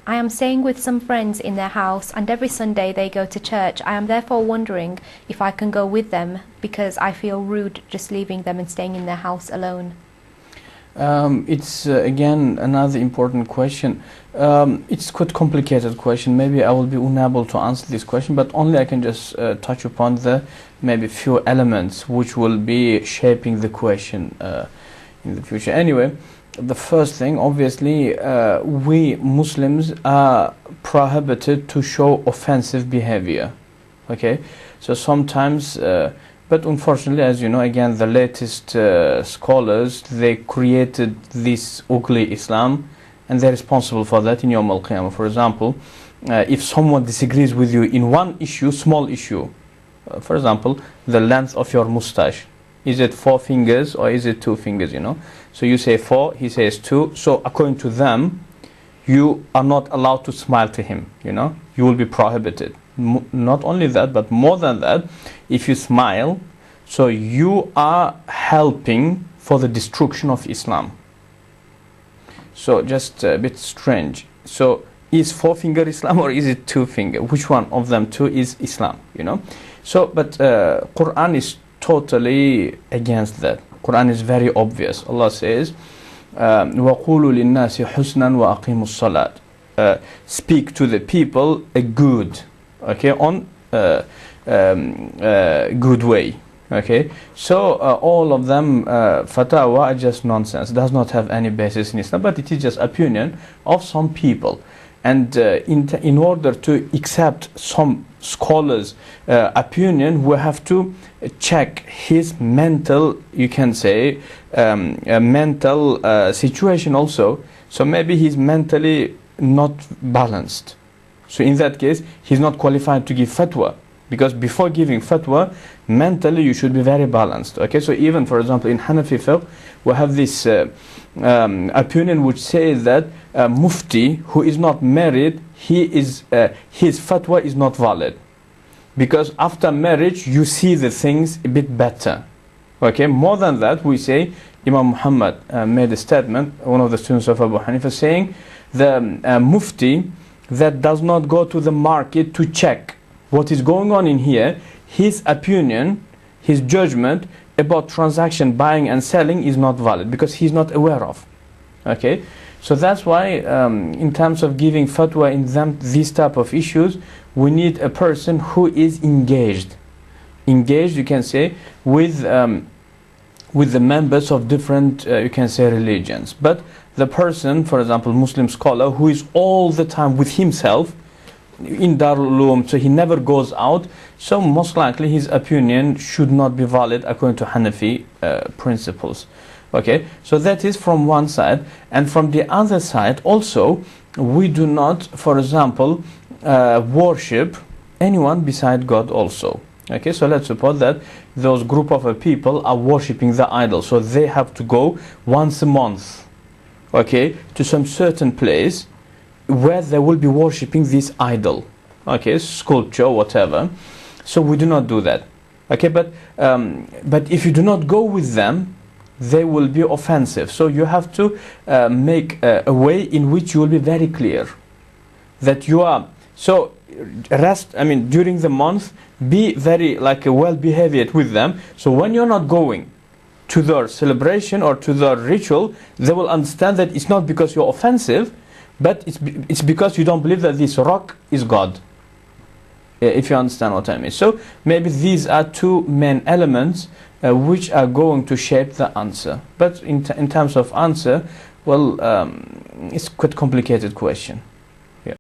I am staying with some friends in their house, and every Sunday they go to church. I am therefore wondering if I can go with them because I feel rude just leaving them and staying in their house alone. It's again another important question. It's quite complicated question. Maybe I will be unable to answer this question, but only I can just touch upon the maybe few elements which will be shaping the question in the future. Anyway, the first thing, obviously, we Muslims are prohibited to show offensive behavior. Okay, so sometimes, but unfortunately, as you know, again, the latest scholars, they created this ugly Islam, and they're responsible for that in Yawm al-Qiyamah. For example, if someone disagrees with you in one issue, small issue, for example, the length of your mustache, is it 4 fingers or is it 2 fingers, you know? So you say 4, he says 2. So according to them, you are not allowed to smile to him, you know? You will be prohibited. Not only that, but more than that, if you smile, so you are helping for the destruction of Islam. So just a bit strange. So is 4 finger Islam or is it 2 finger? Which one of them two is Islam, you know? So, but Quran is totally against that. Quran is very obvious. Allah says, وَقُولُوا لِلنَّاسِ حُسْنًا وَأَقِيمُوا الصَّلَاةِ. Speak to the people a good, okay, on good way. Okay, so all of them fatwa are just nonsense. Does not have any basis in Islam, but it is just opinion of some people. And in order to accept some scholars' opinion, we have to check his mental, you can say, mental situation also. So maybe he's mentally not balanced. So in that case, he's not qualified to give fatwa. Because before giving fatwa, mentally you should be very balanced. Okay, so even for example in Hanafi fiqh, we have this opinion which says that mufti who is not married, his fatwa is not valid. Because after marriage you see the things a bit better. Okay, more than that, we say Imam Muhammad made a statement, one of the students of Abu Hanifa, saying the mufti that does not go to the market to check what is going on in here, his opinion, his judgment about transaction buying and selling is not valid because he's not aware of. Okay, so that's why in terms of giving fatwa in these type of issues, we need a person who is engaged, you can say, with the members of different you can say religions. But the person, for example, Muslim scholar who is all the time with himself in Darul Uloom, so he never goes out, so most likely his opinion should not be valid according to Hanafi principles. Okay, so that is from one side. And from the other side also, we do not, for example, worship anyone beside God also. Okay, so let's suppose that those group of people are worshipping the idol, so they have to go once a month, okay, to some certain place where they will be worshipping this idol, okay, sculpture, whatever. So we do not do that. Okay, but if you do not go with them, they will be offensive. So you have to make a way in which you will be very clear that you are. So during the month, be very like a well behaved with them. So when you're not going to their celebration or to their ritual, they will understand that it's not because you're offensive, but it's because you don't believe that this rock is God, if you understand what I mean. So maybe these are two main elements which are going to shape the answer. But in terms of answer, well, it's quite a complicated question.